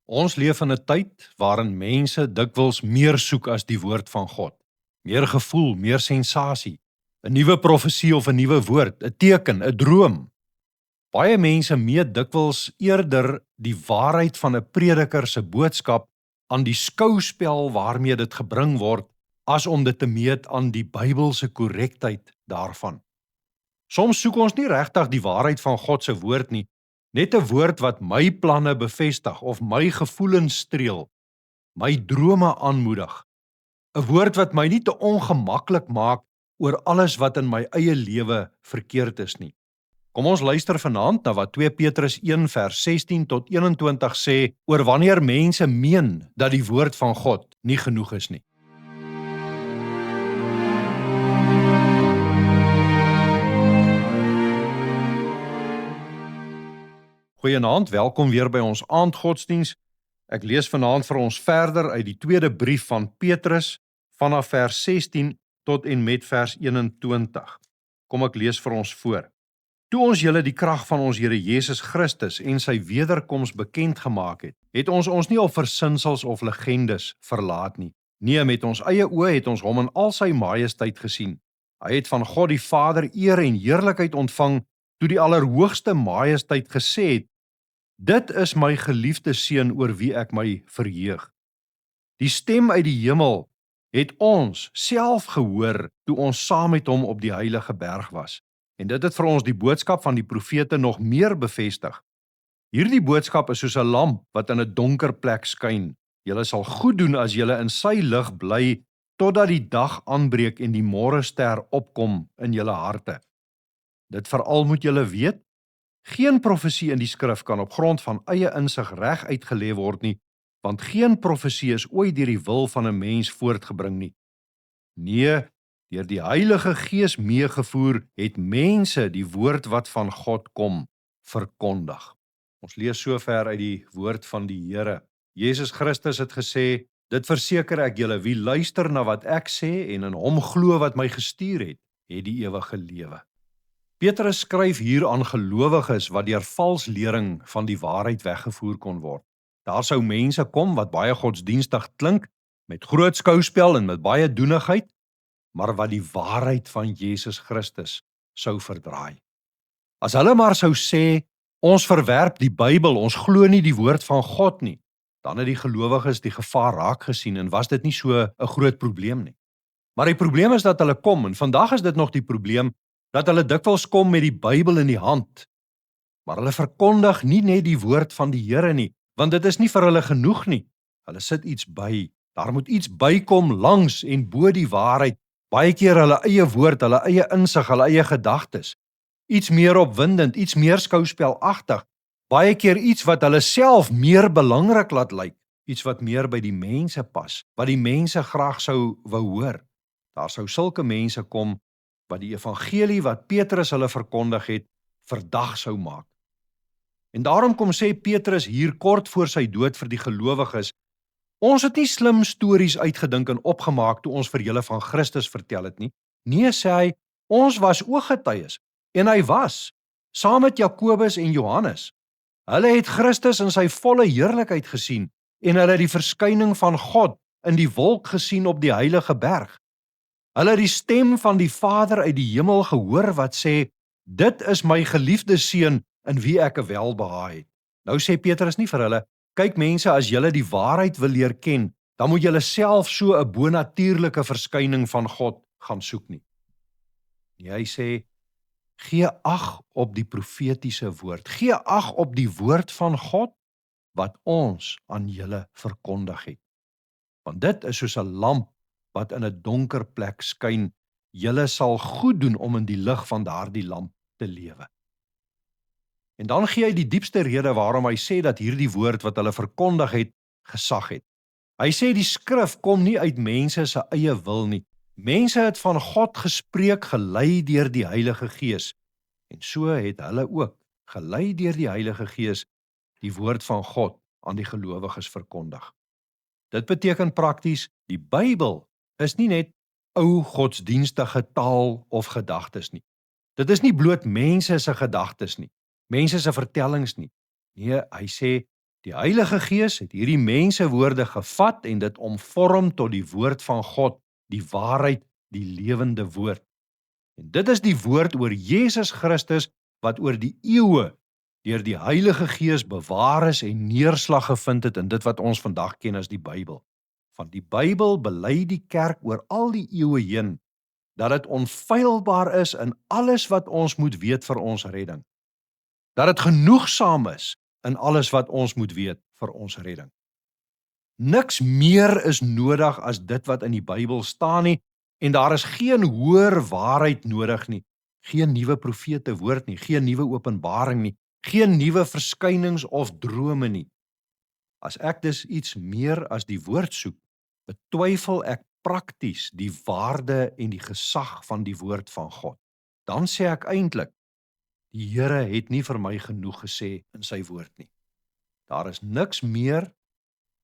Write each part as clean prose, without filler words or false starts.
Ons leef in 'n tyd waarin mense dikwels meer soek as die woord van God. Meer gevoel, meer sensasie, 'n nuwe profesie of 'n nuwe woord, 'n teken, 'n droom. Baie mense meet dikwels eerder die waarheid van 'n prediker se boodskap aan die skouspel waarmee dit gebring word, as om dit te meet aan die Bybelse korrektheid daarvan. Soms soek ons nie regtig die waarheid van God se woord nie, net 'n woord wat my planne bevestig of my gevoelens streel, my drome aanmoedig. 'n Woord wat my nie te ongemaklik maak oor alles wat in my eie lewe verkeerd is nie. Kom ons luister vanaand na wat 2 Petrus 1 vers 16 tot 21 sê oor wanneer mense meen dat die woord van God nie genoeg is nie. Goeienaand, welkom weer by ons aandgodsdiens. Ek lees vanaand vir ons verder uit die tweede brief van Petrus vanaf vers 16 tot en met vers 21. Kom ek lees vir ons voor. Toe ons julle die krag van ons Here Jesus Christus en sy wederkoms bekend gemaak het, het ons nie op versinsels of legendes verlaat nie. Nee, met ons eie oë het ons hom in al sy majesteit gesien. Hy het van God die Vader eer en heerlikheid ontvang toe die Allerhoogste Majesteit gesê het: "Dit is my geliefde seun oor wie ek my verheug." Die stem uit die hemel het ons self gehoor toe ons saam met hom op die heilige berg was. En dit het vir ons die boodskap van die profete nog meer bevestig. Hierdie boodskap is soos 'n lamp wat in 'n donker plek skyn. Julle sal goed doen as julle in sy lig bly totdat die dag aanbreek en die môrester opkom in julle harte. Dit veral moet julle weet, geen profesie in die skrif kan op grond van eie insig reg uitgelê word nie, want geen profesie is ooit deur die wil van 'n mens voortgebring nie. Nee, deur die Heilige Gees meegevoer het mense die woord wat van God kom verkondig. Ons lees sover uit die woord van die Here. Jesus Christus het gesê: "Dit verseker ek julle, wie luister na wat ek sê en in hom glo wat my gestuur het die ewige lewe." Petrus skryf hier aan gelowiges wat deur vals lering van die waarheid weggevoer kon word. Daar sou mense kom wat baie godsdienstig klink, met groot skouspel en met baie doenigheid, maar wat die waarheid van Jesus Christus sou verdraai. As hulle maar sou sê, ons verwerp die Bybel, ons glo nie die woord van God nie, dan het die gelowiges die gevaar raak gesien en was dit nie so 'n groot probleem nie. Maar die probleem is dat hulle kom, en vandag is dit nog die probleem, dat hulle dikwels kom met die Bybel in die hand, maar hulle verkondig nie net die woord van die Here nie, want dit is nie vir hulle genoeg nie. Hulle sit iets by. Daar moet iets bykom langs en bo die waarheid, baie keer hulle eie woord, hulle eie insig, hulle eie gedagtes. Iets meer opwindend, iets meer skouspelagtig, baie keer iets wat hulle self meer belangrik laat lyk, iets wat meer by die mense pas, wat die mense graag sou wou hoor. Daar sou sulke mense kom wat die evangelie wat Petrus hulle verkondig het, verdag sou maak. En daarom kom sê Petrus hier kort voor sy dood vir die gelowiges: "Ons het nie slim stories uitgedink en opgemaak toe ons vir julle van Christus vertel het nie. Nee," sê hy, "ons was ooggetuies." En hy was, saam met Jakobus en Johannes. Hulle het Christus in sy volle heerlikheid gesien en hulle het die verskyning van God in die wolk gesien op die heilige berg. Hulle het die stem van die Vader uit die hemel gehoor wat sê: "Dit is my geliefde seun in wie ek welbehaag het." Nou sê Petrus nie vir hulle: "Kyk mense, as julle die waarheid wil leer ken, dan moet julle self so 'n bonatuurlike verskyning van God gaan soek nie." Nee, hy sê: "Gee ag op die profetiese woord. Gee ag op die woord van God wat ons aan julle verkondig het. Want dit is soos 'n lamp wat in 'n donker plek skyn. Julle sal goed doen om in die lig van daardie lamp te lewe." En dan gee hy die diepste rede waarom hy sê dat hierdie woord wat hulle verkondig het, gesag het. Hy sê die skrif kom nie uit mense se eie wil nie. Mense het van God gespreek, gelei deur die Heilige Gees. En so het hulle ook, gelei deur die Heilige Gees, die woord van God aan die gelowiges verkondig. Dit beteken prakties, die Bybel is nie net ou godsdienstige taal of gedagtes nie. Dit is nie bloot mense se gedagtes nie, mense se vertellings nie. Nee, hy sê, Die Heilige Gees het hierdie mense woorde gevat en dit omvorm tot die woord van God, die waarheid, die lewende woord. En dit is die woord oor Jesus Christus wat oor die eeue deur die Heilige Gees bewaar is en neerslag gevind het in dit wat ons vandag ken as die Bybel. Van die Bybel bely die kerk oor al die eeue heen dat dit onfeilbaar is in alles wat ons moet weet vir ons redding. Dat dit genoegsaam is in alles wat ons moet weet vir ons redding. Niks meer is nodig as dit wat in die Bybel staan nie, en daar is geen hoër waarheid nodig nie, geen nuwe profete woord nie, geen nuwe openbaring nie, geen nuwe verskynings of drome nie. As ek dus iets meer as die woord soek, betwyfel ek prakties die waarde en die gesag van die woord van God. Dan sê ek eintlik, die Here het nie vir my genoeg gesê in sy woord nie. Daar is niks meer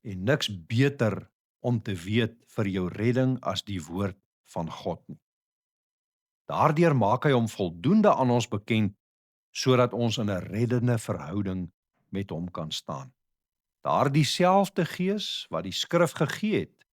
en niks beter om te weet vir jou redding as die woord van God nie. Daardeur maak hy hom voldoende aan ons bekend, sodat ons in 'n reddende verhouding met hom kan staan. Daardie selfde Gees wat die skrif gegee het,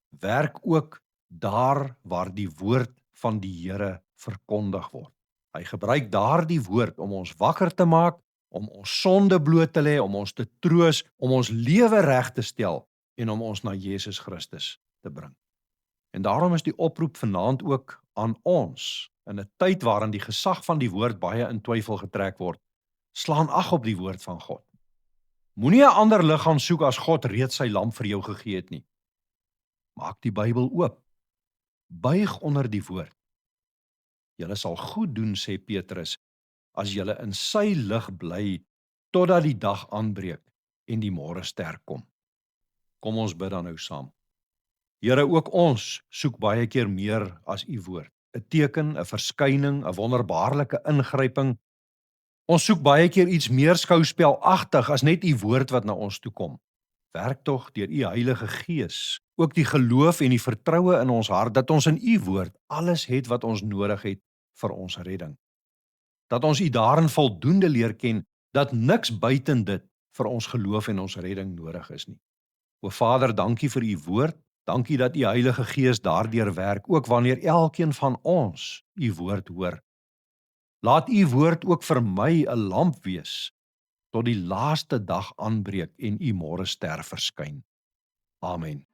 werk ook daar waar die woord van die Here verkondig word. Hy gebruik daardie woord om ons wakker te maak, om ons sonde bloot te lê, om ons te troos, om ons lewe reg te stel en om ons na Jesus Christus te bring. En daarom is die oproep vanaand ook aan ons, in 'n tyd waarin die gesag van die woord baie in twyfel getrek word, slaan ag op die woord van God. Moenie 'n ander lig gaan soek as God reeds sy lamp vir jou gegee het nie. Maak die Bybel oop. Buig onder die woord. Julle sal goed doen, sê Petrus, as julle in sy lig bly totdat die dag aanbreek en die môrester kom. Kom ons bid dan nou saam. Here, ook ons soek baie keer meer as u woord. 'n Teken, 'n verskyning, 'n wonderbaarlike ingryping. Ons soek baie keer iets meer skouspelagtig as net u woord wat na ons toe kom. Werk tog deur u Heilige Gees ook die geloof en die vertroue in ons hart dat ons in u woord alles het wat ons nodig het vir ons redding. Dat ons u daarin voldoende leer ken, dat niks buiten dit vir ons geloof en ons redding nodig is nie. O Vader, dankie vir u woord, dankie dat u Heilige Gees daardeur werk, ook wanneer elkeen van ons u woord hoor. Laat u woord ook vir my 'n lamp wees, tot die laaste dag aanbreek en u môrester verskyn. Amen.